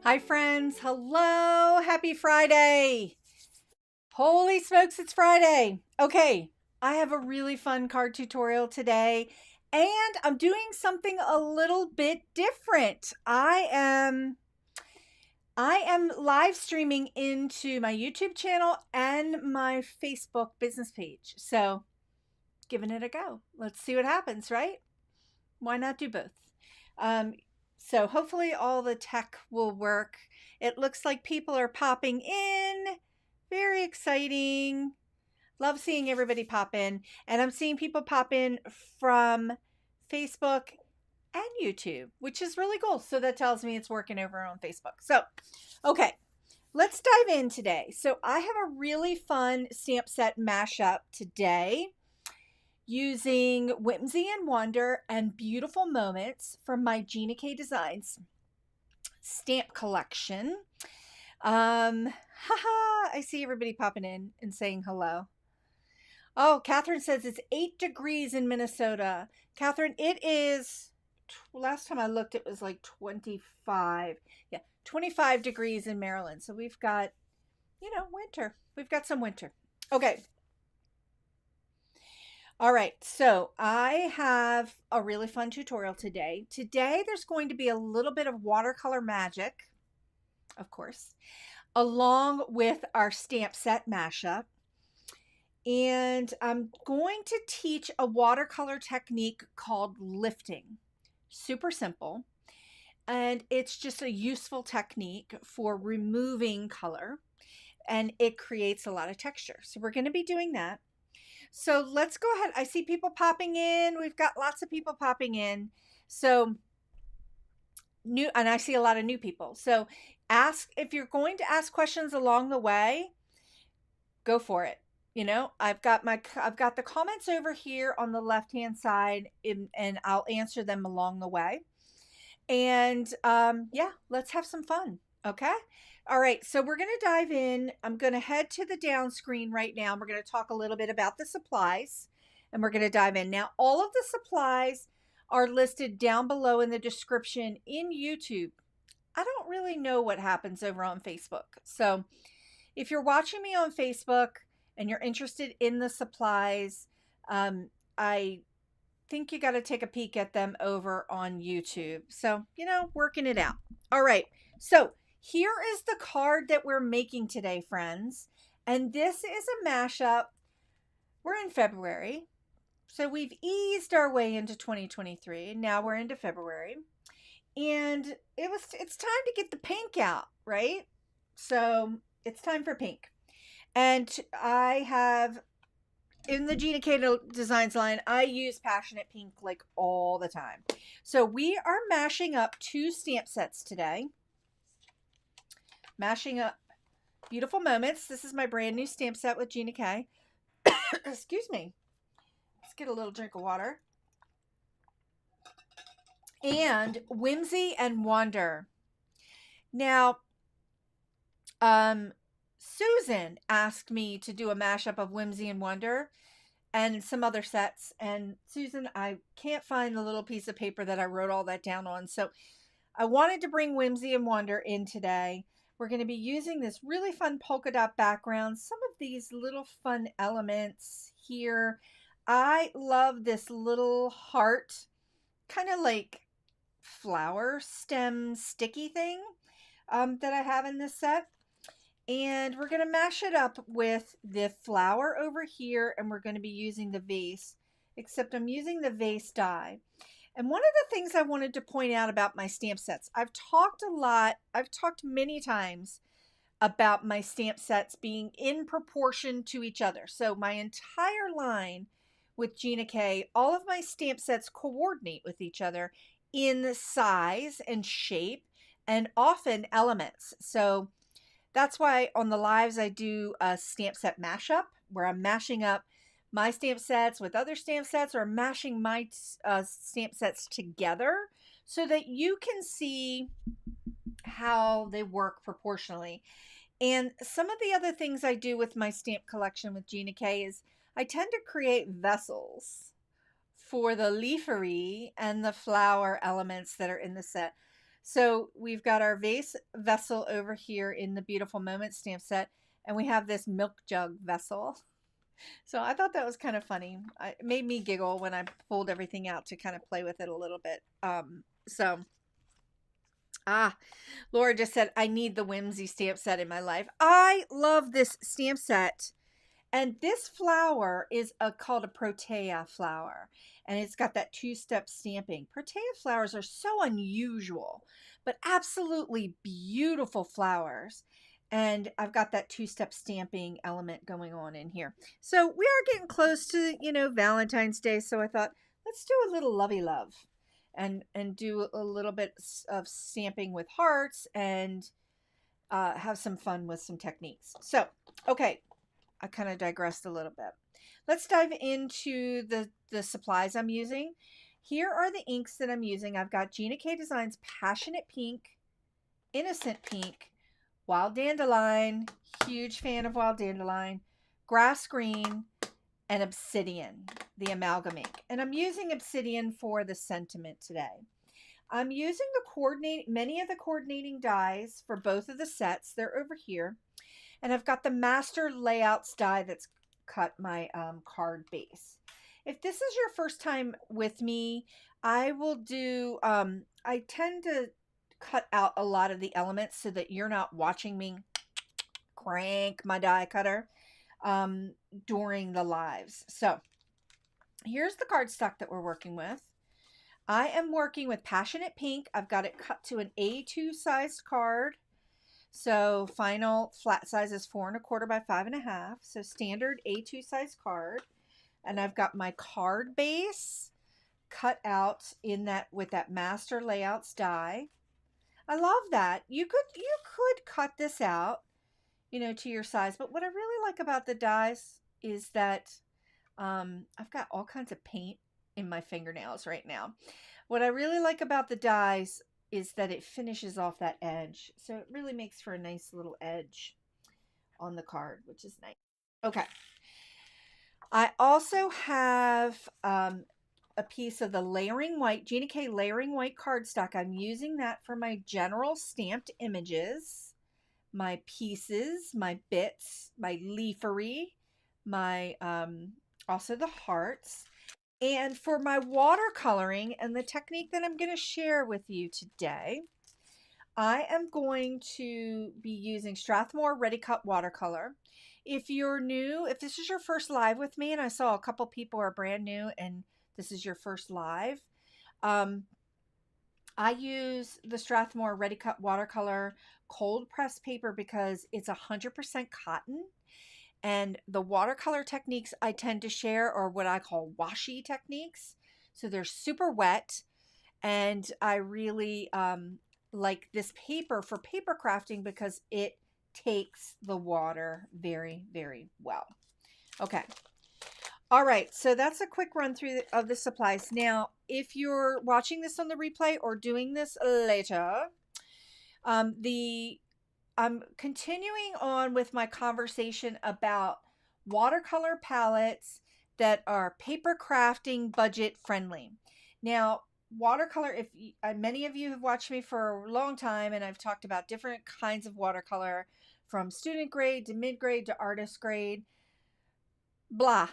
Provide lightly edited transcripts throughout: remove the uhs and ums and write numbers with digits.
Hi, friends. Hello. Happy Friday. Holy smokes, it's Friday. Okay, I have a really fun card tutorial today, and I'm doing something a little bit different. I am live streaming into my YouTube channel and my Facebook business page. So, giving it a go. Let's see what happens, right? Why not do both? Um, so hopefully all the tech will work. It looks like people are popping in. Very exciting. Love seeing everybody pop in. And I'm seeing people pop in from Facebook and YouTube, which is really cool. So that tells me it's working over on Facebook. So, okay, let's dive in today. So I have a really fun stamp set mashup today using Whimsy and Wonder and Beautiful Moments from my Gina K Designs stamp collection. Haha, I see everybody popping in and saying hello. Oh, Catherine says it's 8 degrees in Minnesota. Catherine, it is, last time I looked, it was like 25. Yeah, 25 degrees in Maryland. So we've got, winter. We've got some winter. Okay. All right, so I have a really fun tutorial today. Today, there's going to be a little bit of watercolor magic, of course, along with our stamp set mashup. And I'm going to teach a watercolor technique called lifting. Super simple. And it's just a useful technique for removing color, and it creates a lot of texture. So we're going to be doing that. So let's go ahead. I see people popping in. We've got lots of people popping in. So new, and I see a lot of new people. So ask, if you're going to ask questions along the way, go for it. I've got the comments over here on the left-hand side, and I'll answer them along the way. And yeah, let's have some fun. Okay. All right. So we're going to dive in. I'm going to head to the down screen right now. We're going to talk a little bit about the supplies, and we're going to dive in. Now, all of the supplies are listed down below in the description in YouTube. I don't really know what happens over on Facebook. So if you're watching me on Facebook and you're interested in the supplies, I think you got to take a peek at them over on YouTube. So, working it out. All right. So, here is the card that we're making today, friends. And this is a mashup. We're in February. So, we've eased our way into 2023. Now we're into February. And it's time to get the pink out, right? So, it's time for pink. And I have, in the Gina K Designs line, I use Passionate Pink like all the time. So we are mashing up 2 stamp sets today. Mashing up Beautiful Moments. This is my brand new stamp set with Gina K. Excuse me. Let's get a little drink of water. And Whimsy and Wonder. Now, Susan asked me to do a mashup of Whimsy and Wonder and some other sets. And Susan, I can't find the little piece of paper that I wrote all that down on. So I wanted to bring Whimsy and Wonder in today. We're going to be using this really fun polka dot background. Some of these little fun elements here. I love this little heart, kind of like flower stem sticky thing that I have in this set. And we're going to mash it up with the flower over here, and we're going to be using the vase, except I'm using the vase die. And one of the things I wanted to point out about my stamp sets, I've talked many times about my stamp sets being in proportion to each other. So my entire line with Gina K, all of my stamp sets coordinate with each other in size and shape and often elements. So that's why on the lives I do a stamp set mashup where I'm mashing up my stamp sets with other stamp sets, or mashing my stamp sets together so that you can see how they work proportionally. And some of the other things I do with my stamp collection with Gina K is I tend to create vessels for the leafery and the flower elements that are in the set. So we've got our vase vessel over here in the Beautiful Moments stamp set, and we have this milk jug vessel. So I thought that was kind of funny. It made me giggle when I pulled everything out to kind of play with it a little bit. So Laura just said, I need the Whimsy stamp set in my life. I love this stamp set. And this flower is called a protea flower. And it's got that two-step stamping. Protea flowers are so unusual, but absolutely beautiful flowers. And I've got that two-step stamping element going on in here. So we are getting close to, Valentine's Day. So I thought, let's do a little lovey love and do a little bit of stamping with hearts and have some fun with some techniques. So, okay, I kind of digressed a little bit. Let's dive into the supplies I'm using. Here are the inks that I'm using. I've got Gina K Designs Passionate Pink, Innocent Pink, Wild Dandelion, huge fan of Wild Dandelion, Grass Green, and Obsidian, the amalgam ink. And I'm using Obsidian for the sentiment today. I'm using many of the coordinating dies for both of the sets. They're over here. And I've got the Master Layouts die that's cut my card base. If this is your first time with me, I will do, I tend to cut out a lot of the elements so that you're not watching me crank my die cutter during the lives. So here's the cardstock that we're working with. I am working with Passionate Pink. I've got it cut to an A2 sized card. So final flat size is 4 1/4 by 5 1/2. So standard A2 size card. And I've got my card base cut out in that with that Master Layouts die. I love that. You could cut this out, to your size. But what I really like about the dies is that I've got all kinds of paint in my fingernails right now. What I really like about the dies is that it finishes off that edge. So it really makes for a nice little edge on the card, which is nice. Okay. I also have a piece of the Layering White, Gina K Layering White cardstock. I'm using that for my general stamped images, my pieces, my bits, my leafery, my also the hearts. And for my watercoloring and the technique that I'm going to share with you today, I am going to be using Strathmore Ready Cut Watercolor. If you're new, if this is your first live with me, and I saw a couple people are brand new and this is your first live, I use the Strathmore Ready Cut Watercolor cold press paper because it's 100% cotton. And the watercolor techniques I tend to share are what I call washi techniques. So they're super wet. And I really like this paper for paper crafting because it takes the water very, very well. Okay. All right. So that's a quick run through of the supplies. Now, if you're watching this on the replay or doing this later, I'm continuing on with my conversation about watercolor palettes that are paper crafting budget friendly. Now, watercolor, if many of you have watched me for a long time, and I've talked about different kinds of watercolor from student grade to mid grade to artist grade, blah.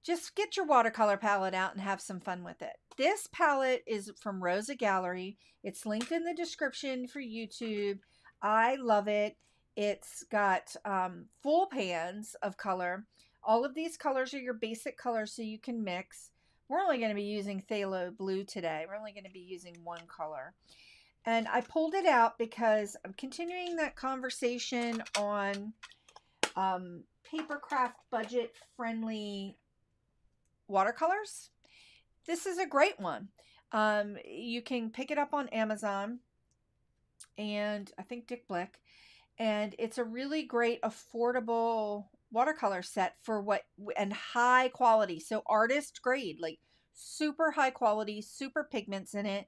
Just get your watercolor palette out and have some fun with it. This palette is from Rosa Gallery. It's linked in the description for YouTube. I love it. It's got full pans of color. All of these colors are your basic colors so you can mix. We're only going to be using Phthalo Blue today. We're only going to be using one color. And I pulled it out because I'm continuing that conversation on paper craft budget friendly watercolors. This is a great one. You can pick it up on Amazon and I think Dick Blick, and it's a really great affordable watercolor set for and high quality. So artist grade, like super high quality, super pigments in it,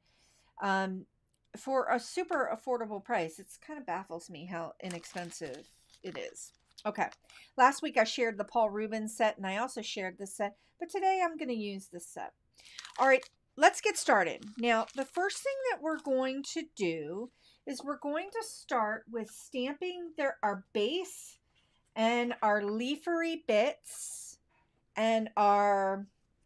for a super affordable price. It's kind of baffles me how inexpensive it is. Okay, last week I shared the Paul Rubens set and I also shared this set, but today I'm going to use this set. All right, let's get started. Now, the first thing that we're going to do is we're going to start with stamping our base and our leafery bits and our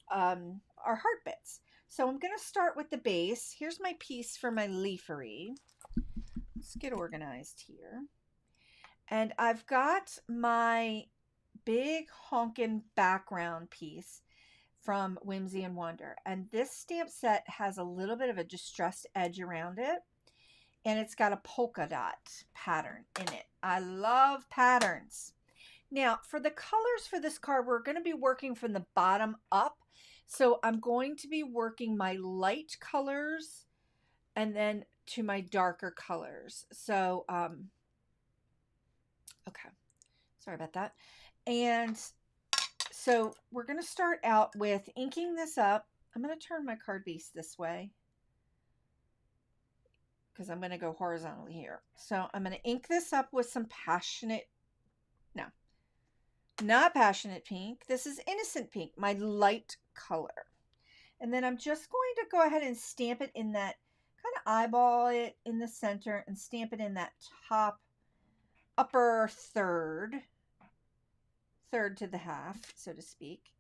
heart bits. So I'm going to start with the base. Here's my piece for my leafery. Let's get organized here. And I've got my big honkin' background piece from Whimsy and Wonder. And this stamp set has a little bit of a distressed edge around it. And it's got a polka dot pattern in it. I love patterns. Now, for the colors for this card, we're going to be working from the bottom up. So I'm going to be working my light colors and then to my darker colors. So, okay, sorry about that. And so we're going to start out with inking this up. I'm going to turn my card base this way because I'm going to go horizontally here. So I'm going to ink this up with some not passionate pink. This is innocent pink, my light color. And then I'm just going to go ahead and stamp it in that, kind of eyeball it in the center and stamp it in that top upper third to the half, so to speak,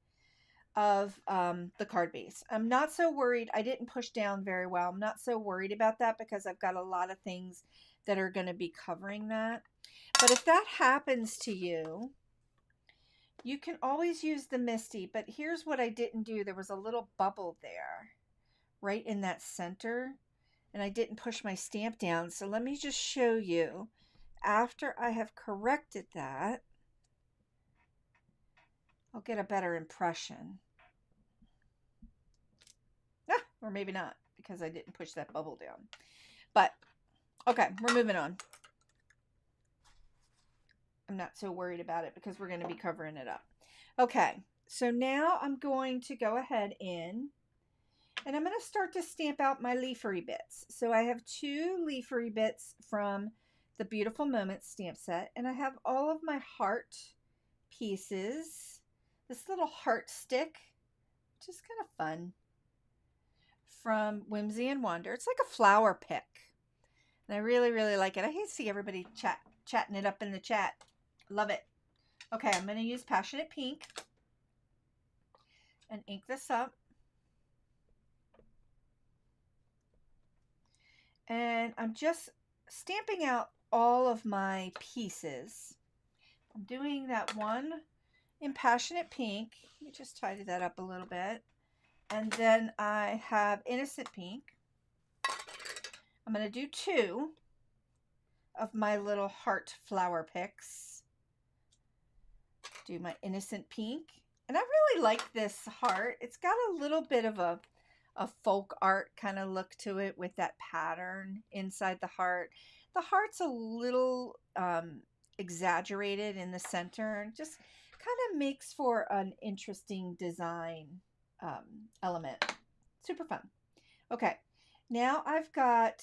of the card base. I'm not so worried. I didn't push down very well. I'm not so worried about that because I've got a lot of things that are going to be covering that. But if that happens to you, you can always use the Misty, but here's what I didn't do. There was a little bubble there, right in that center, and I didn't push my stamp down. So let me just show you. After I have corrected that, I'll get a better impression. Or maybe not, because I didn't push that bubble down. But, okay, we're moving on. I'm not so worried about it because we're going to be covering it up. Okay, so now I'm going to go ahead and I'm going to start to stamp out my leafery bits. So I have 2 leafery bits from the Beautiful Moments stamp set, and I have all of my heart pieces. This little heart stick, which is kind of fun, from Whimsy and Wonder. It's like a flower pick, and I really, really like it. I hate to see everybody chatting it up in the chat. Love it. Okay, I'm going to use Passionate Pink and ink this up. And I'm just stamping out all of my pieces. I'm doing that one in Passionate Pink. Let me just tidy that up a little bit. And then I have Innocent Pink. I'm going to do 2 of my little heart flower picks. Do my Innocent Pink. And I really like this heart. It's got a little bit of a folk art kind of look to it with that pattern inside the heart. The heart's a little exaggerated in the center and just kind of makes for an interesting design element. Super fun. Okay, now I've got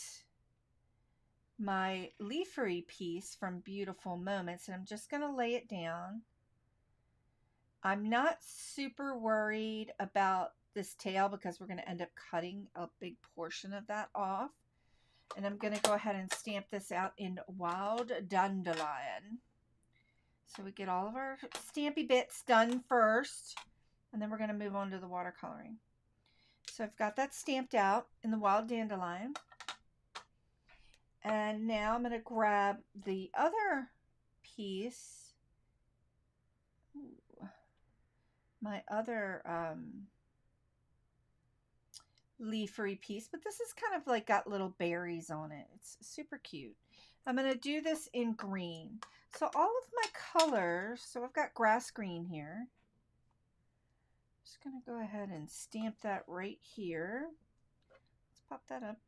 my leafery piece from Beautiful Moments, and I'm just going to lay it down. I'm not super worried about this tail because we're going to end up cutting a big portion of that off. And I'm going to go ahead and stamp this out in Wild Dandelion. So we get all of our stampy bits done first, and then we're going to move on to the watercoloring. So I've got that stamped out in the Wild Dandelion. And now I'm going to grab the other piece, my other leafery piece, but this is kind of like got little berries on it. It's super cute. I'm going to do this in green. So all of my colors, so I've got grass green here. Just going to go ahead and stamp that right here. Let's pop that up.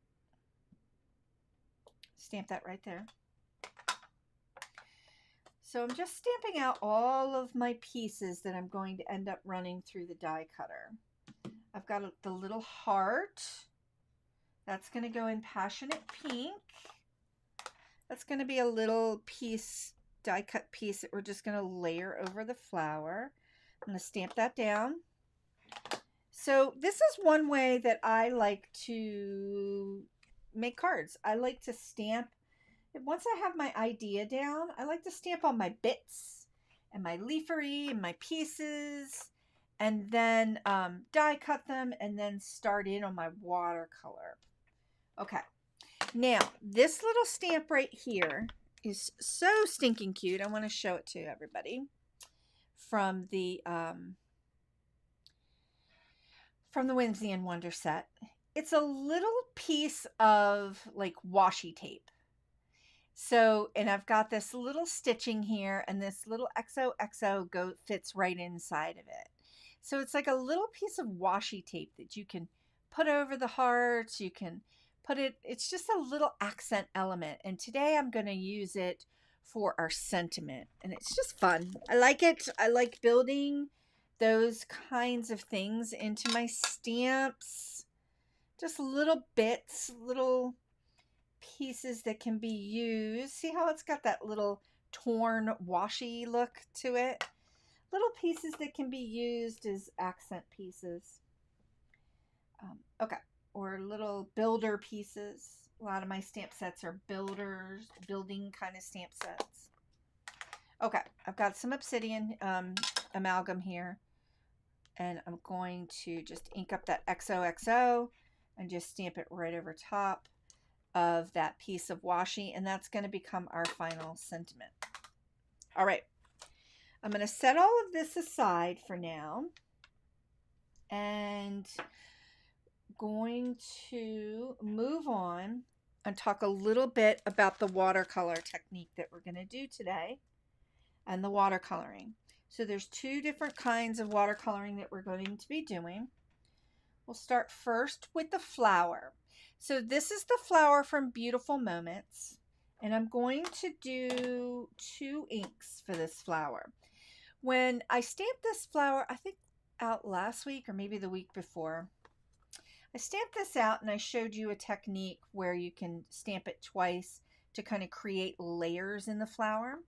Stamp that right there. So I'm just stamping out all of my pieces that I'm going to end up running through the die cutter. I've got the little heart. That's going to go in Passionate Pink. That's going to be a little piece, die cut piece that we're just going to layer over the flower. I'm going to stamp that down. So this is one way that I like to make cards. I like to stamp. Once I have my idea down, I like to stamp on my bits and my leafery and my pieces, and then die cut them and then start in on my watercolor. Okay, now this little stamp right here is so stinking cute. I want to show it to everybody from the Whimsy and Wonder set. It's a little piece of like washi tape. So, and I've got this little stitching here, and this little XOXO fits right inside of it. So it's like a little piece of washi tape that you can put over the hearts. You can put it, it's just a little accent element. And today I'm going to use it for our sentiment. And it's just fun. I like it. I like building those kinds of things into my stamps. Just little bits, little pieces that can be used. See how it's got that little torn washi look to it? Little pieces that can be used as accent pieces. Okay, or little builder pieces. A lot of my stamp sets are building kind of stamp sets. Okay, I've got some obsidian amalgam here, and I'm going to just ink up that XOXO and just stamp it right over top of that piece of washi, and that's going to become our final sentiment. All right, I'm going to set all of this aside for now, and going to move on and talk a little bit about the watercolor technique that we're going to do today and the watercoloring. So there's two different kinds of watercoloring that we're going to be doing. We'll start first with the flower. So this is the flower from Beautiful Moments, and I'm going to do 2 inks for this flower. When I stamped this flower, I think out last week or maybe the week before, I stamped this out and I showed you a technique where you can stamp it twice to kind of create layers in the flower.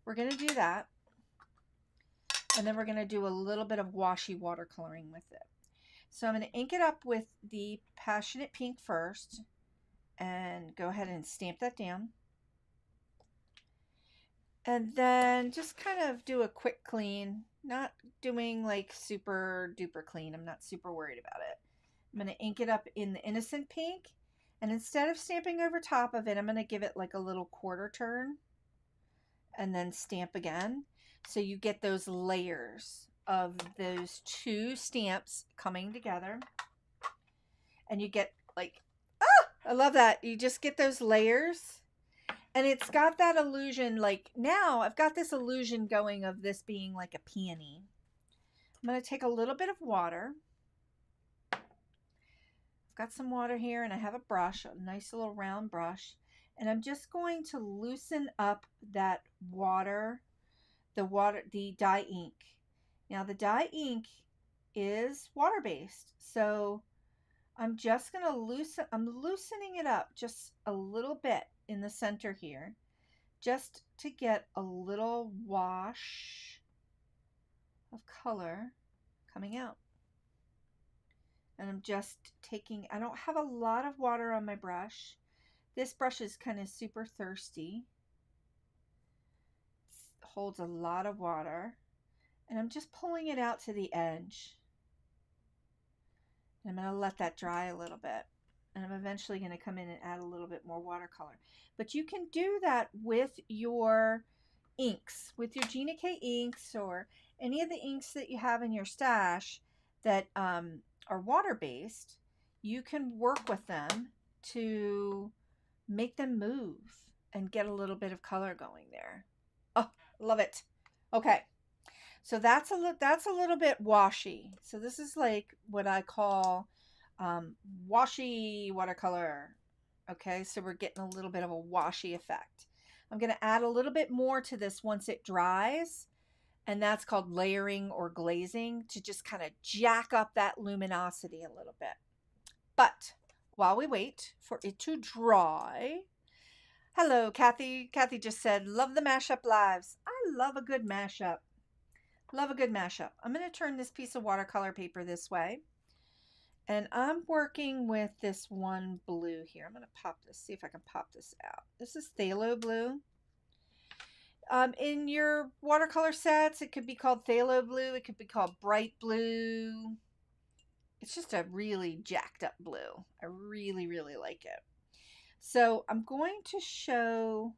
We're going to do that, and then we're going to do a little bit of washi watercoloring with it. So I'm going to ink it up with the Passionate Pink first and go ahead and stamp that down. And then just kind of do a quick clean, not doing like super duper clean. I'm not super worried about it. I'm going to ink it up in the Innocent Pink, and instead of stamping over top of it, I'm going to give it like a little quarter turn and then stamp again. So you get those layers of those 2 stamps coming together, and you get like, I love that. You just get those layers, and it's got that illusion. Like now I've got this illusion going of this being like a peony. I'm going to take a little bit of water. I've got some water here, and I have a brush, a nice little round brush, and I'm just going to loosen up that water, the dye ink. Now the dye ink is water-based, so I'm just going to I'm loosening it up just a little bit in the center here, just to get a little wash of color coming out. And I'm just taking, I don't have a lot of water on my brush. This brush is kind of super thirsty. It holds a lot of water. And I'm just pulling it out to the edge. And I'm going to let that dry a little bit. And I'm eventually going to come in and add a little bit more watercolor. But you can do that with your inks, with your Gina K inks, or any of the inks that you have in your stash that are water-based. You can work with them to make them move and get a little bit of color going there. Oh, love it. Okay. So that's a little bit washy. So this is like what I call washy watercolor. Okay, so we're getting a little bit of a washy effect. I'm going to add a little bit more to this once it dries, and that's called layering or glazing, to just kind of jack up that luminosity a little bit. But while we wait for it to dry, hello, Kathy. Kathy just said, love the mashup lives. I love a good mashup. Love a good mashup. I'm going to turn this piece of watercolor paper this way. And I'm working with this one blue here. I'm going to pop this, see if I can pop this out. This is phthalo blue. In your watercolor sets, it could be called phthalo blue. It could be called bright blue. It's just a really jacked up blue. I really, really like it. So I'm going to show,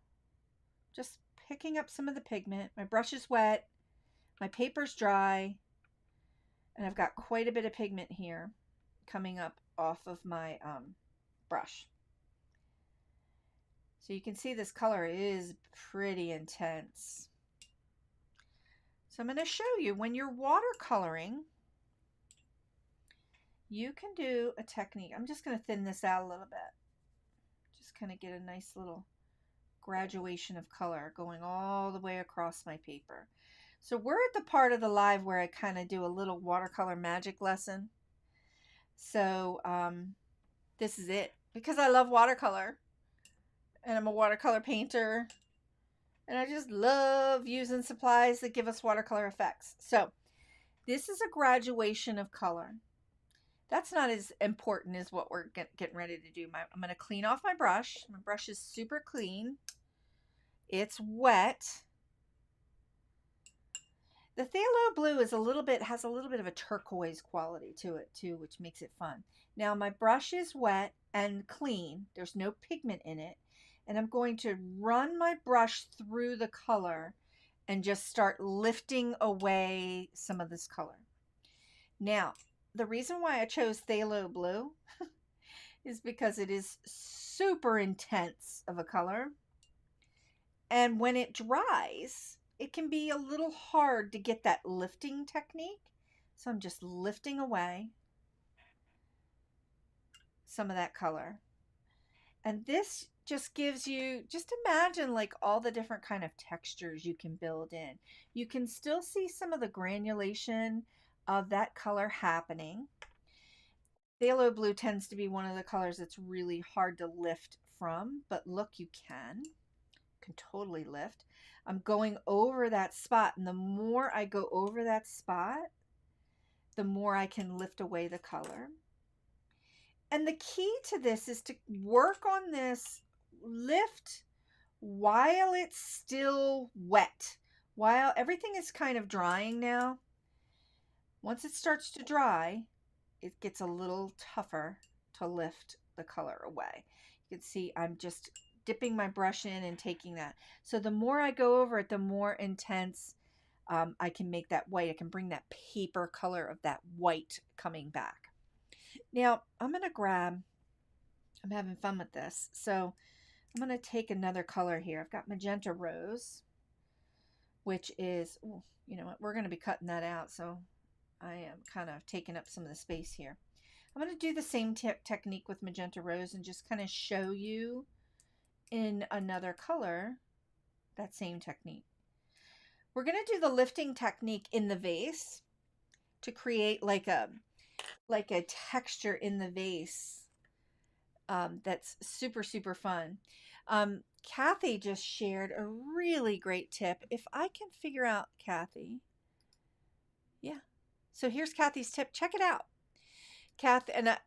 just picking up some of the pigment. My brush is wet. My paper's dry. And I've got quite a bit of pigment here coming up off of my brush. So you can see this color is pretty intense. So I'm going to show you when you're watercoloring, you can do a technique. I'm just going to thin this out a little bit. Just kind of get a nice little graduation of color going all the way across my paper. So we're at the part of the live where I kind of do a little watercolor magic lesson. So this is it, because I love watercolor and I'm a watercolor painter and I just love using supplies that give us watercolor effects. So this is a graduation of color. That's not as important as what we're getting ready to do. I'm going to clean off my brush. My brush is super clean. It's wet. The phthalo blue is has a little bit of a turquoise quality to it too, which makes it fun. Now my brush is wet and clean. There's no pigment in it. And I'm going to run my brush through the color and just start lifting away some of this color. Now, the reason why I chose phthalo blue is because it is super intense of a color. And when it dries, it can be a little hard to get that lifting technique. So I'm just lifting away some of that color. And this just gives you, just imagine like all the different kind of textures you can build in. You can still see some of the granulation of that color happening. Phthalo blue tends to be one of the colors that's really hard to lift from, but look, you can totally lift. I'm going over that spot, and the more I go over that spot, the more I can lift away the color. And the key to this is to work on this lift while it's still wet, while everything is kind of drying now. Once it starts to dry, it gets a little tougher to lift the color away. You can see I'm just dipping my brush in and taking that. So the more I go over it, the more intense I can make that white. I can bring that paper color of that white coming back. Now I'm having fun with this. So I'm going to take another color here. I've got magenta rose, which is, ooh, you know what, we're going to be cutting that out. So I am kind of taking up some of the space here. I'm going to do the same technique with magenta rose and just kind of show you in another color that same technique. We're going to do the lifting technique in the vase to create like a texture in the vase that's super, super fun. Kathy just shared a really great tip. If I can figure out Kathy. Yeah. So here's Kathy's tip. Check it out. Kathy, and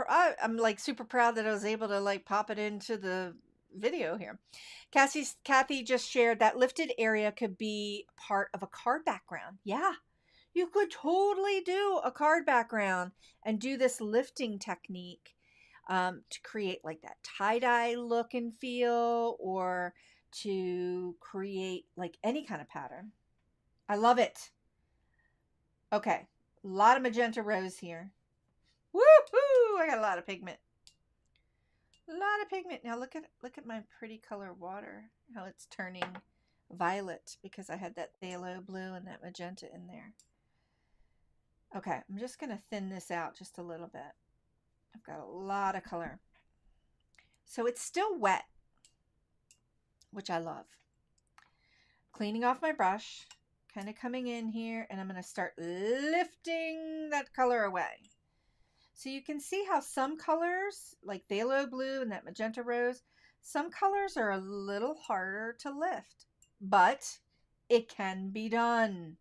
I'm like super proud that I was able to like pop it into the video here. Kathy just shared that lifted area could be part of a card background. Yeah, you could totally do a card background and do this lifting technique to create like that tie-dye look and feel, or to create like any kind of pattern. I love it. Okay, a lot of magenta rose here. Woohoo! I got a lot of pigment. A lot of pigment. Now look at my pretty color water, how it's turning violet because I had that phthalo blue and that magenta in there. Okay, I'm just going to thin this out just a little bit. I've got a lot of color. So it's still wet, which I love. Cleaning off my brush, kind of coming in here, and I'm going to start lifting that color away. So you can see how some colors, like phthalo blue and that magenta rose, some colors are a little harder to lift, but it can be done.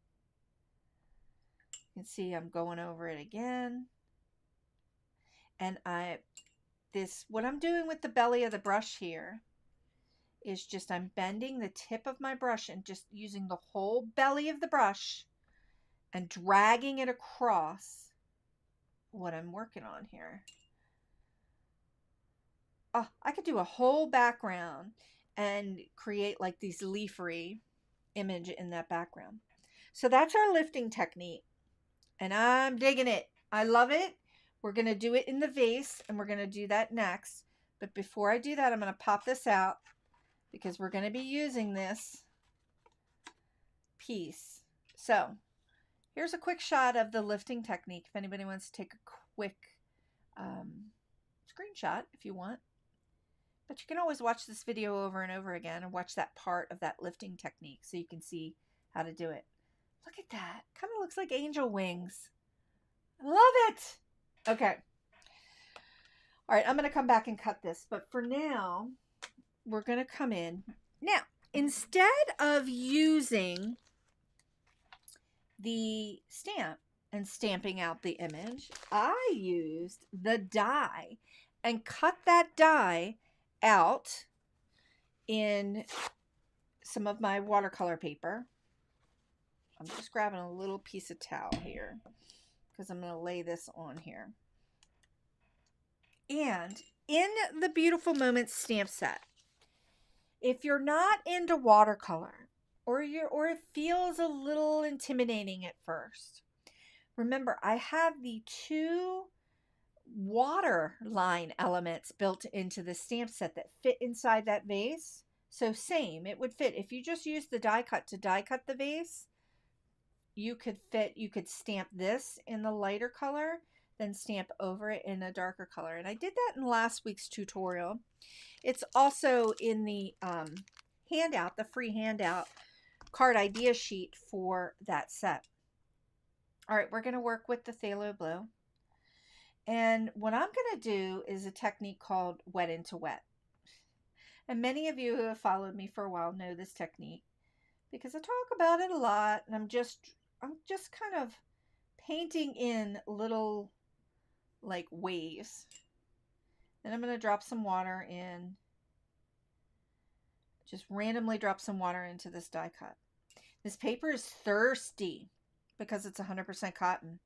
You can see I'm going over it again. And what I'm doing with the belly of the brush here is just I'm bending the tip of my brush and just using the whole belly of the brush and dragging it across what I'm working on here. Oh, I could do a whole background and create like these leafery image in that background. So that's our lifting technique, and I'm digging it. I love it. We're going to do it in the vase, and we're going to do that next. But before I do that, I'm going to pop this out because we're going to be using this piece. So here's a quick shot of the lifting technique if anybody wants to take a quick screenshot if you want. But you can always watch this video over and over again and watch that part of that lifting technique so you can see how to do it. Look at that. Kind of looks like angel wings. I love it. Okay. All right, I'm going to come back and cut this. But for now, we're going to come in. Now, instead of using the stamp and stamping out the image, I used the die and cut that die out in some of my watercolor paper. I'm just grabbing a little piece of towel here because I'm going to lay this on here. And in the Beautiful Moments stamp set, if you're not into watercolor or it feels a little intimidating at first, remember I have the 2 water line elements built into the stamp set that fit inside that vase. So same, it would fit. If you just use the die cut to die cut the vase, you could stamp this in the lighter color, then stamp over it in a darker color. And I did that in last week's tutorial. It's also in the handout, the free handout card idea sheet for that set. All right, we're going to work with the phthalo blue. And what I'm going to do is a technique called wet into wet. And many of you who have followed me for a while know this technique because I talk about it a lot, and I'm just kind of painting in little like waves. Then I'm going to drop some water in. Just randomly drop some water into this die cut. This paper is thirsty because it's 100% cotton.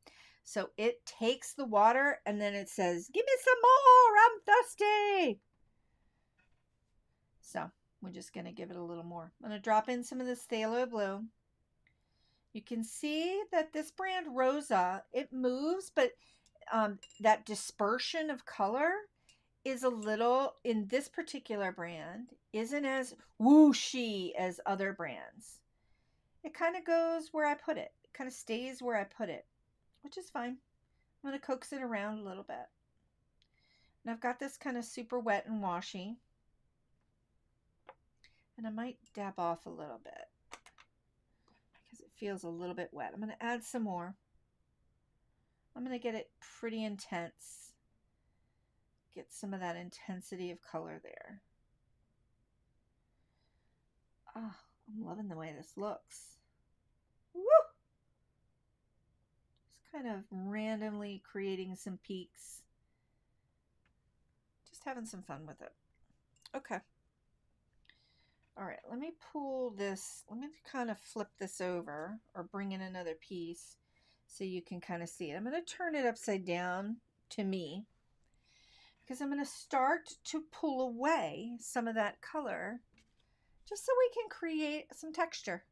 So it takes the water and then it says, give me some more, I'm thirsty. So we're just going to give it a little more. I'm going to drop in some of this phthalo blue. You can see that this brand Rosa, it moves, but that dispersion of color is a little, in this particular brand, isn't as whooshy as other brands. It kind of goes where I put it. It kind of stays where I put it, which is fine. I'm going to coax it around a little bit. And I've got this kind of super wet and washy. And I might dab off a little bit because it feels a little bit wet. I'm going to add some more. I'm going to get it pretty intense. Get some of that intensity of color there. Oh, I'm loving the way this looks. Woo! Just kind of randomly creating some peaks. Just having some fun with it. Okay. All right, let me pull this. Let me kind of flip this over or bring in another piece so you can kind of see it. I'm going to turn it upside down to me, because I'm going to start to pull away some of that color just so we can create some texture.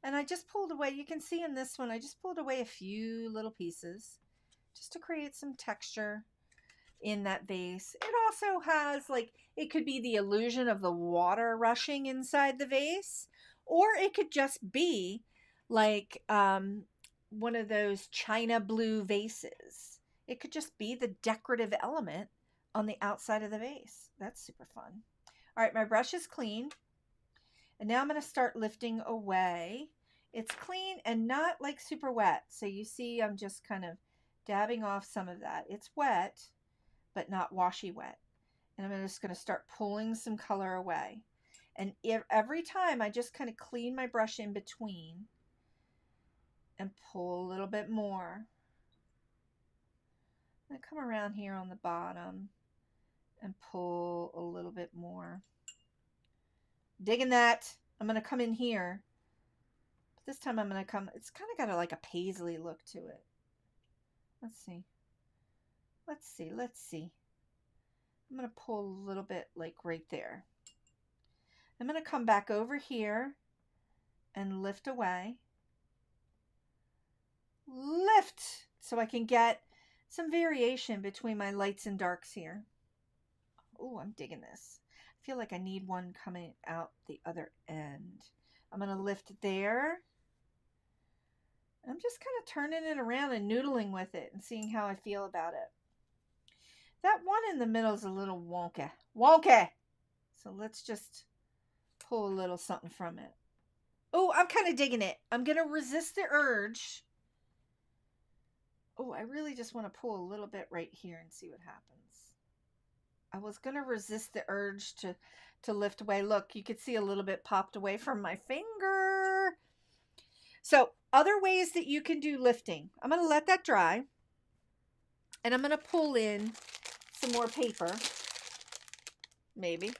And I just pulled away, you can see in this one, I just pulled away a few little pieces just to create some texture in that vase. It also has, like, it could be the illusion of the water rushing inside the vase, or it could just be like one of those china blue vases. It could just be the decorative element on the outside of the vase. That's super fun. All right, my brush is clean. And now I'm going to start lifting away. It's clean and not like super wet. So you see I'm just kind of dabbing off some of that. It's wet, but not washy wet. And I'm just going to start pulling some color away. And every time I just kind of clean my brush in between and pull a little bit more. I'm going to come around here on the bottom and pull a little bit more. Digging that. I'm going to come in here. But this time I'm going to come, it's kind of got like a paisley look to it. Let's see. Let's see. Let's see. I'm going to pull a little bit like right there. I'm going to come back over here and lift away. Lift so I can get some variation between my lights and darks here. Oh, I'm digging this. I feel like I need one coming out the other end. I'm going to lift there. I'm just kind of turning it around and noodling with it and seeing how I feel about it. That one in the middle is a little wonky. Wonky! So let's just pull a little something from it. Oh, I'm kind of digging it. I'm going to resist the urge. Oh, I really just want to pull a little bit right here and see what happens. I was going to resist the urge to lift away. Look, you could see a little bit popped away from my finger. So other ways that you can do lifting. I'm going to let that dry. And I'm going to pull in some more paper. Maybe.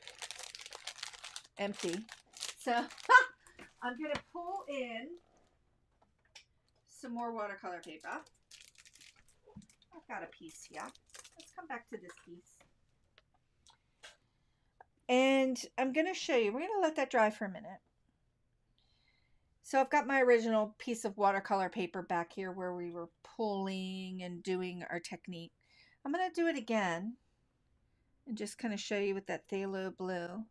Empty. So I'm going to pull in some more watercolor paper. I've got a piece here. Let's come back to this piece. And I'm going to show you. We're going to let that dry for a minute. So I've got my original piece of watercolor paper back here where we were pulling and doing our technique. I'm going to do it again and just kind of show you with that phthalo blue.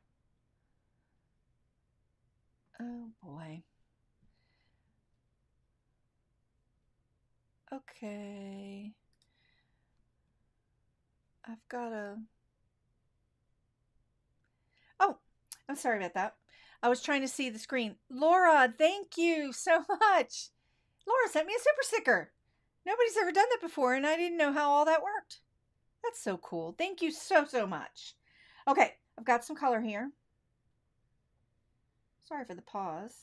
Oh boy. Okay. I've got a... Oh, I'm sorry about that. I was trying to see the screen. Laura, thank you so much. Laura sent me a super sticker. Nobody's ever done that before, and I didn't know how all that worked. That's so cool. Thank you so, so much. Okay, I've got some color here. Sorry for the pause.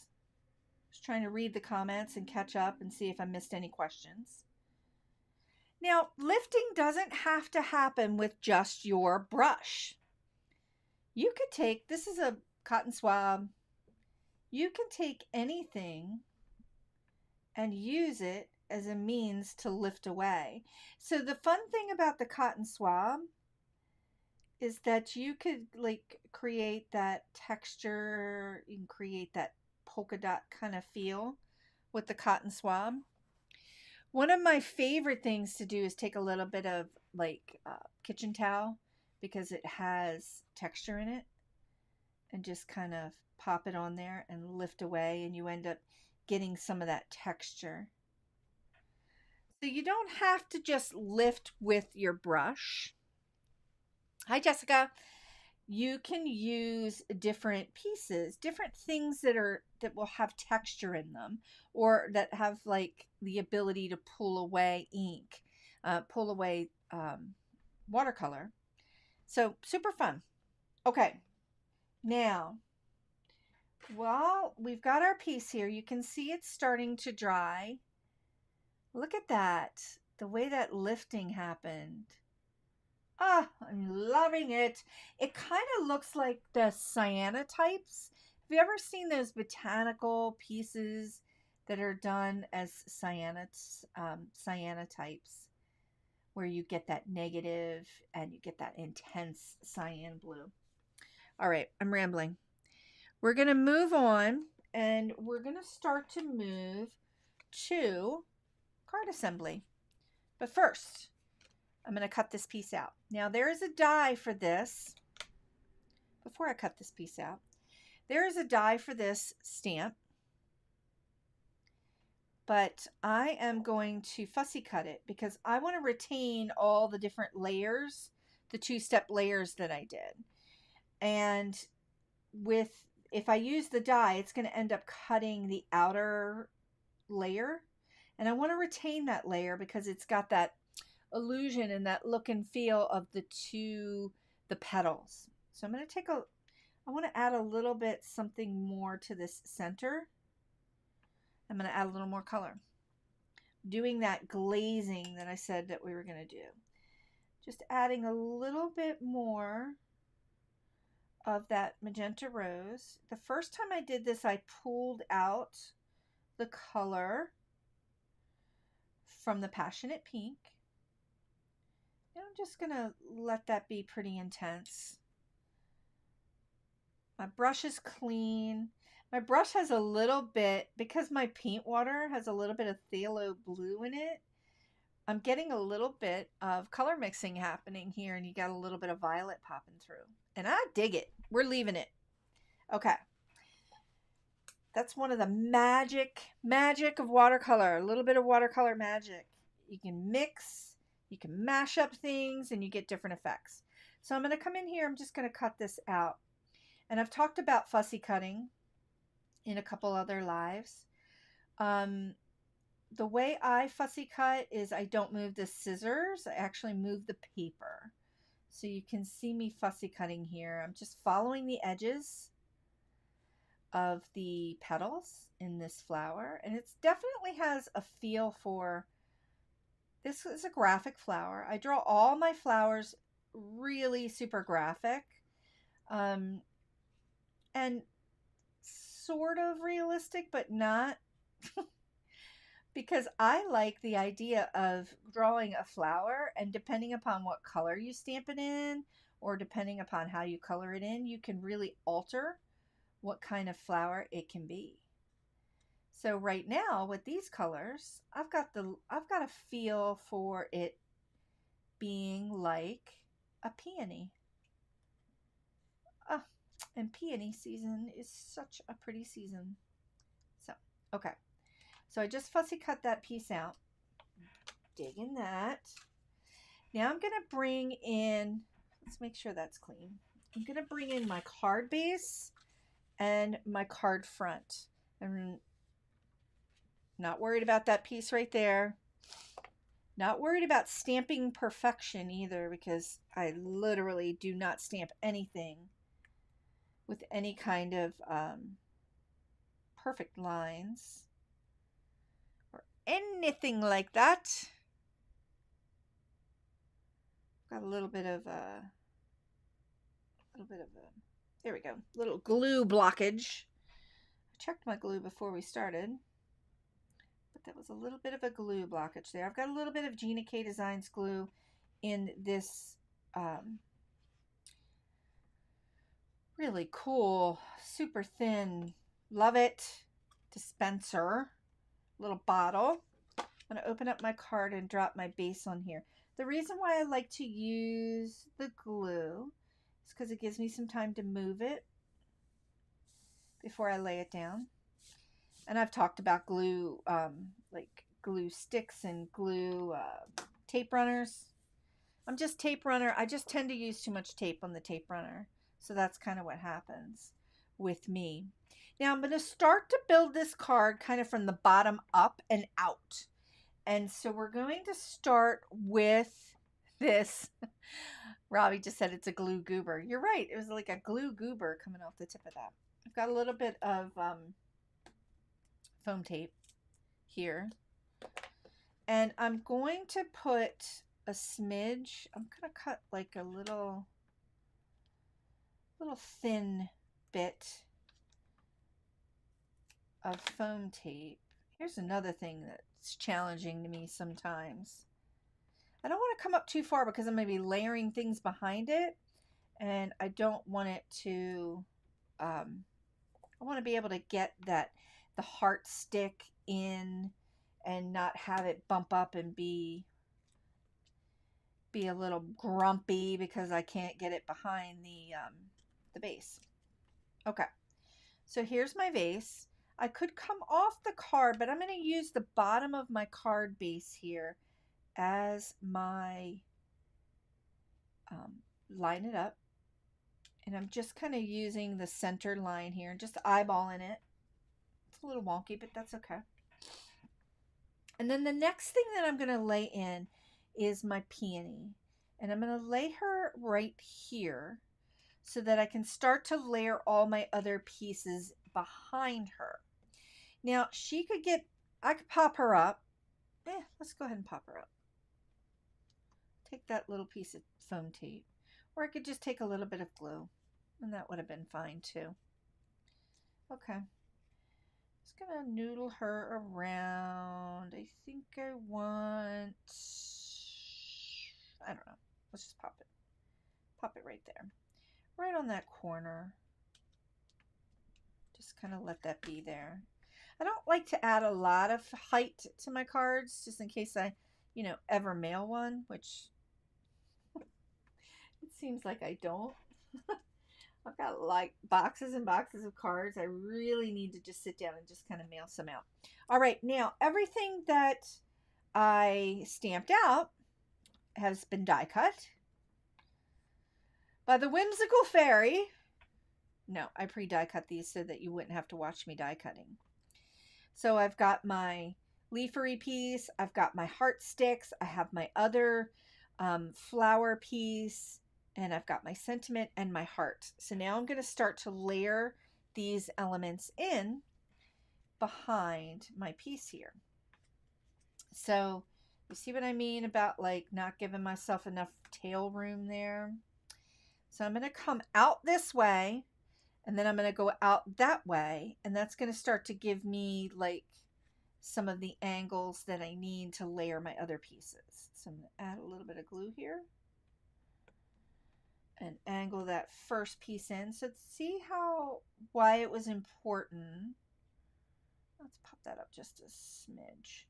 Just trying to read the comments and catch up and see if I missed any questions. Now, lifting doesn't have to happen with just your brush. You could take, this is a cotton swab. You can take anything and use it as a means to lift away. So the fun thing about the cotton swab is that you could like create that texture, you can create that polka dot kind of feel with the cotton swab. One of my favorite things to do is take a little bit of like kitchen towel because it has texture in it and just kind of pop it on there and lift away, and you end up getting some of that texture. So you don't have to just lift with your brush. Hi, Jessica. You can use different pieces, different things that will have texture in them, or that have like the ability to pull away ink, pull away watercolor. So super fun. Okay, now while we've got our piece here, you can see it's starting to dry. Look at that, the way that lifting happened. Ah, I'm loving it. It kind of looks like the cyanotypes. Have you ever seen those botanical pieces that are done as cyanotypes, where you get that negative and you get that intense cyan blue? All right, I'm rambling. We're going to move on, and we're going to start to move to card assembly. But first, I'm going to cut this piece out. Now, there is a die for this. Before I cut this piece out, there is a die for this stamp, but I am going to fussy cut it because I want to retain all the different layers, the two-step layers that I did. And if I use the die, it's going to end up cutting the outer layer, and I want to retain that layer because it's got that illusion and that look and feel of the petals. So I'm going to I want to add a little bit something more to this center. I'm going to add a little more color, doing that glazing that I said that we were going to do. Just adding a little bit more of that magenta rose. The first time I did this, I pulled out the color from the Passionate Pink. And I'm just gonna let that be pretty intense. My brush is clean. My brush has a little bit, because my paint water has a little bit of phthalo blue in it, I'm getting a little bit of color mixing happening here, and you got a little bit of violet popping through. And I dig it. We're leaving it. Okay. That's one of the magic of watercolor. A little bit of watercolor magic. You can mix, you can mash up things, and you get different effects. So I'm going to come in here. I'm just going to cut this out. And I've talked about fussy cutting in a couple other lives. The way I fussy cut is I don't move the scissors. I actually move the paper. So you can see me fussy cutting here. I'm just following the edges of the petals in this flower, and it definitely has a feel for, this is a graphic flower. I draw all my flowers really super graphic, and sort of realistic, but not. Because I like the idea of drawing a flower, and depending upon what color you stamp it in, or depending upon how you color it in, you can really alter what kind of flower it can be. So right now with these colors, I've got a feel for it being like a peony. Oh, and peony season is such a pretty season. So, okay. So I just fussy cut that piece out. Digging that. Now I'm going to bring in, let's make sure that's clean. I'm going to bring in my card base and my card front. I'm not worried about that piece right there. Not worried about stamping perfection either, because I literally do not stamp anything with any kind of perfect lines or anything like that. Got a little bit of there we go, little glue blockage. I checked my glue before we started, but that was a little bit of a glue blockage there. I've got a little bit of Gina K Designs glue in this really cool, super thin, love it, dispenser, little bottle. I'm going to open up my card and drop my base on here. The reason why I like to use the glue is because it gives me some time to move it before I lay it down. And I've talked about glue, like glue sticks and glue tape runners. I'm just tape runner. I just tend to use too much tape on the tape runner. So that's kind of what happens with me. Now I'm going to start to build this card kind of from the bottom up and out. And so we're going to start with this. Robbie just said it's a glue goober. You're right. It was like a glue goober coming off the tip of that. I've got a little bit of foam tape here. And I'm going to put a smidge. I'm going to cut like a little thin bit of foam tape. Here's another thing that's challenging to me sometimes. I don't want to come up too far because I'm going to be layering things behind it, and I don't want it to, I want to be able to get the heart stick in and not have it bump up and be a little grumpy because I can't get it behind the base. Okay, so here's my vase. I could come off the card, but I'm going to use the bottom of my card base here as my line it up. And I'm just kind of using the center line here and just eyeballing it. It's a little wonky, but that's okay. And then the next thing that I'm going to lay in is my peony. And I'm going to lay her right here so that I can start to layer all my other pieces behind her. Now, I could pop her up. Let's go ahead and pop her up. take that little piece of foam tape, or I could just take a little bit of glue, and that would have been fine too. Okay. Just gonna noodle her around. I think I want, I don't know. Let's just pop it. Pop it right there. Right on that corner. Just kind of let that be there. I don't like to add a lot of height to my cards, just in case I, ever mail one, which it seems like I don't. I've got like boxes and boxes of cards. I really need to just sit down and just kind of mail some out. All right, now everything that I stamped out has been die cut by the Whimsical Fairy. No, I pre-die cut these so that you wouldn't have to watch me die cutting. So I've got my leafery piece, I've got my heart sticks, I have my other flower piece, and I've got my sentiment and my heart. So now I'm going to start to layer these elements in behind my piece here. So you see what I mean about like not giving myself enough tail room there? So I'm going to come out this way, and then I'm going to go out that way, and that's going to start to give me like some of the angles that I need to layer my other pieces. So I'm going to add a little bit of glue here and angle that first piece in. So see why it was important. Let's pop that up just a smidge,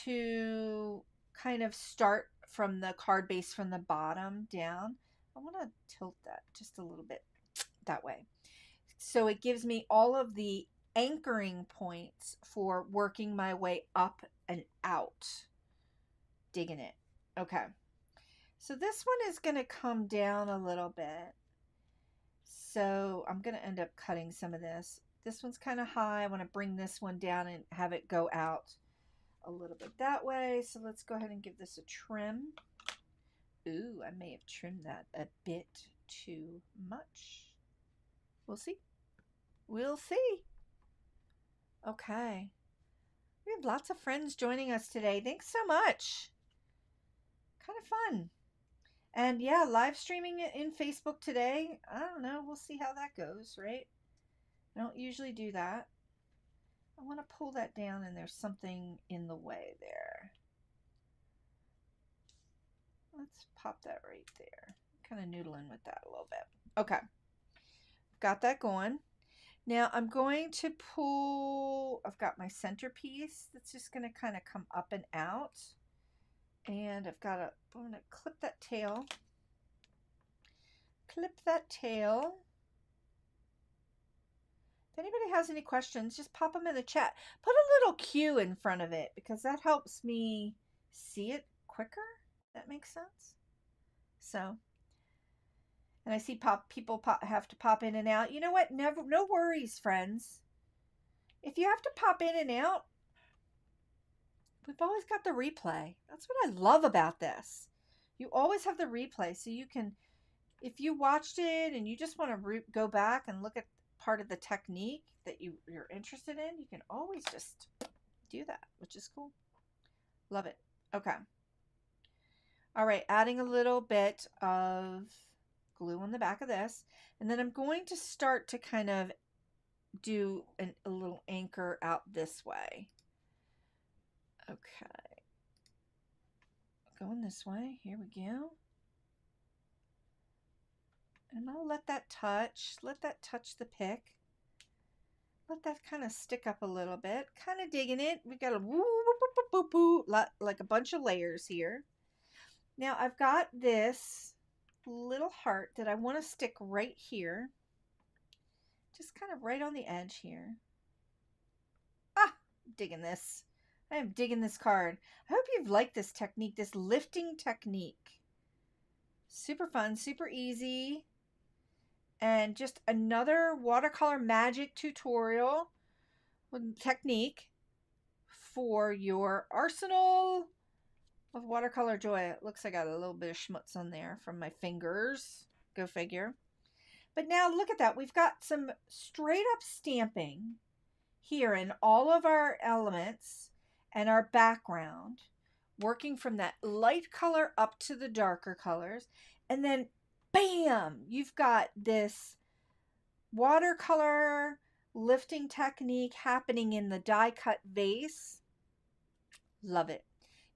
to kind of start from the card base from the bottom down. I want to tilt that just a little bit that way. So it gives me all of the anchoring points for working my way up and out. Digging it. Okay. So this one is going to come down a little bit. So I'm going to end up cutting some of this. This one's kind of high. I want to bring this one down and have it go out a little bit that way. So let's go ahead and give this a trim. Ooh, I may have trimmed that a bit too much. We'll see. We'll see. Okay. We have lots of friends joining us today. Thanks so much. Kind of fun. And yeah, live streaming it in Facebook today. I don't know. We'll see how that goes, right? I don't usually do that. I want to pull that down, and there's something in the way there. Let's pop that right there. Kind of noodling with that a little bit. Okay. Got that going. Now I'm going to pull, I've got my centerpiece that's just going to kind of come up and out. And I'm going to clip that tail. Clip that tail. If anybody has any questions, just pop them in the chat. Put a little Q in front of it, because that helps me see it quicker. That makes sense. So, and I see people have to pop in and out. You know what? No worries, friends. If you have to pop in and out, we've always got the replay. That's what I love about this. You always have the replay, so you can, if you watched it and you just want to go back and look at part of the technique that you're interested in, you can always just do that, which is cool. Love it. Okay. All right, adding a little bit of glue on the back of this, and then I'm going to start to kind of do a little anchor out this way. Okay, going this way. Here we go. And I'll let that touch the pick. Let that kind of stick up a little bit. Kind of digging it. We got a like a bunch of layers here. Now I've got this little heart that I want to stick right here. Just kind of right on the edge here. Ah, digging this. I am digging this card. I hope you've liked this technique, this lifting technique. Super fun, super easy. And just another watercolor magic tutorial technique for your arsenal of watercolor joy. It looks like I got a little bit of schmutz on there from my fingers. Go figure. But now look at that. We've got some straight up stamping here in all of our elements and our background working from that light color up to the darker colors. And then, bam, you've got this watercolor lifting technique happening in the die cut vase. Love it.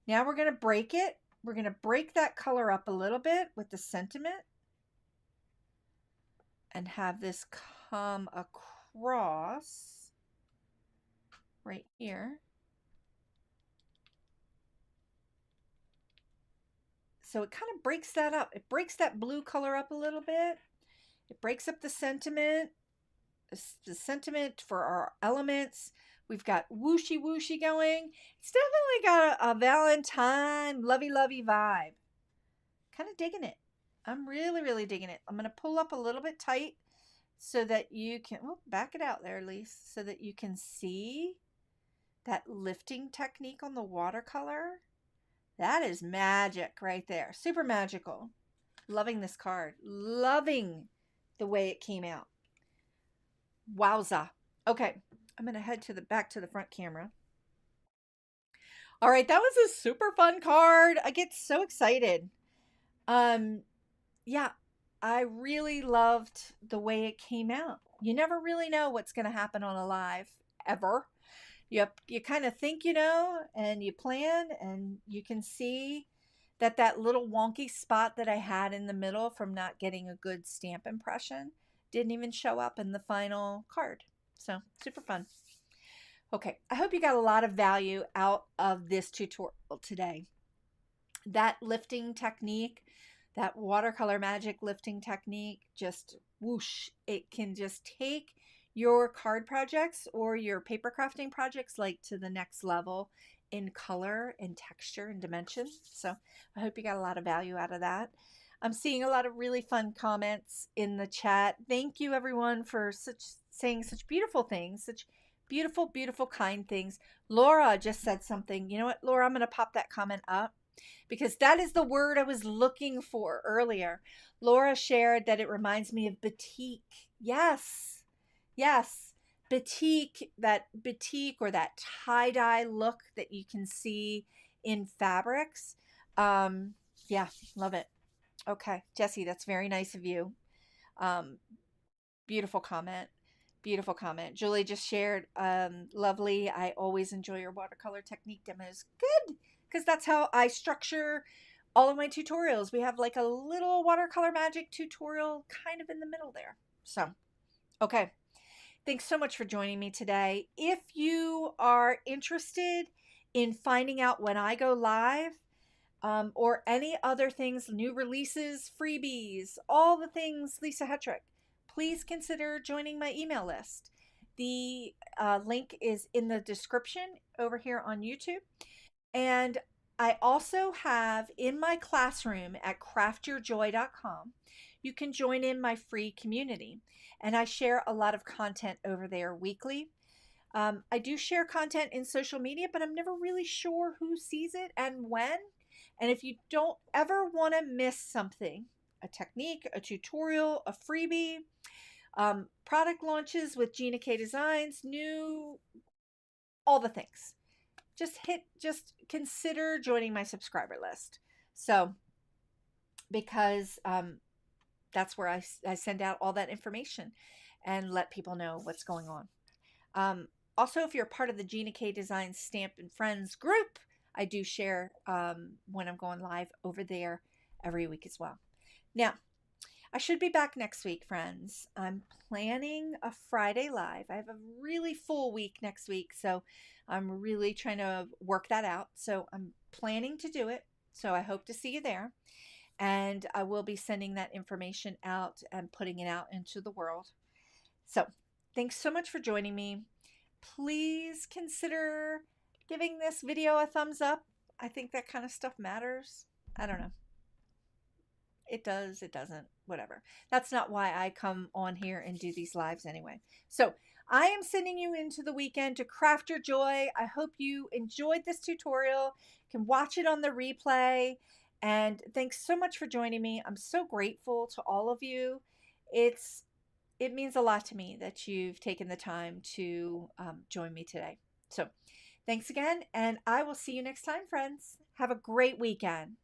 Now we're going to break it. We're going to break that color up a little bit with the sentiment and have this come across right here. So it kind of breaks that up. It breaks that blue color up a little bit. It breaks up the sentiment for our elements. We've got whooshy whooshy going. It's definitely got a Valentine lovey-lovey vibe. Kind of digging it. I'm really, really digging it. I'm going to pull up a little bit tight so that you can, back it out there, Lise, so that you can see that lifting technique on the watercolor. That is magic right there. Super magical. Loving this card. Loving the way it came out. Wowza. Okay, I'm going to head to the back to the front camera. All right, that was a super fun card. I get so excited. Yeah, I really loved the way it came out. You never really know what's going to happen on a live ever. You kind of think you know, and you plan, and you can see that little wonky spot that I had in the middle from not getting a good stamp impression didn't even show up in the final card. So super fun. Okay, I hope you got a lot of value out of this tutorial today. That lifting technique, that watercolor magic lifting technique, just whoosh, it can just take your card projects or your paper crafting projects like to the next level in color and texture and dimension. So I hope you got a lot of value out of that. I'm seeing a lot of really fun comments in the chat. Thank you everyone for saying such beautiful things, such beautiful, beautiful, kind things. Laura just said something. You know what, Laura, I'm going to pop that comment up because that is the word I was looking for earlier. Laura shared that it reminds me of batik. Yes, yes, batik, that batik or that tie-dye look that you can see in fabrics. Yeah, love it. Okay, Jessie, that's very nice of you. Beautiful comment. Beautiful comment. Julie just shared, lovely. I always enjoy your watercolor technique demos. Good, because that's how I structure all of my tutorials. We have like a little watercolor magic tutorial kind of in the middle there. So, okay. Thanks so much for joining me today. If you are interested in finding out when I go live, or any other things, new releases, freebies, all the things Lisa Hetrick, please consider joining my email list. The link is in the description over here on YouTube. And I also have in my classroom at craftyourjoy.com, you can join in my free community. And I share a lot of content over there weekly. I do share content in social media, but I'm never really sure who sees it and when. And if you don't ever want to miss something, a technique, a tutorial, a freebie, product launches with Gina K Designs, new, all the things, just consider joining my subscriber list. So, because that's where I send out all that information and let people know what's going on. Also, if you're part of the Gina K Designs Stamp and Friends group, I do share when I'm going live over there every week as well. Now, I should be back next week, friends. I'm planning a Friday live. I have a really full week next week, so I'm really trying to work that out. So I'm planning to do it. So I hope to see you there. And I will be sending that information out and putting it out into the world. So thanks so much for joining me. Please consider giving this video a thumbs up. I think that kind of stuff matters. I don't know. It does, it doesn't, whatever. That's not why I come on here and do these lives anyway. So I am sending you into the weekend to craft your joy. I hope you enjoyed this tutorial. You can watch it on the replay. And thanks so much for joining me. I'm so grateful to all of you. It means a lot to me that you've taken the time to join me today. So thanks again, and I will see you next time, friends. Have a great weekend.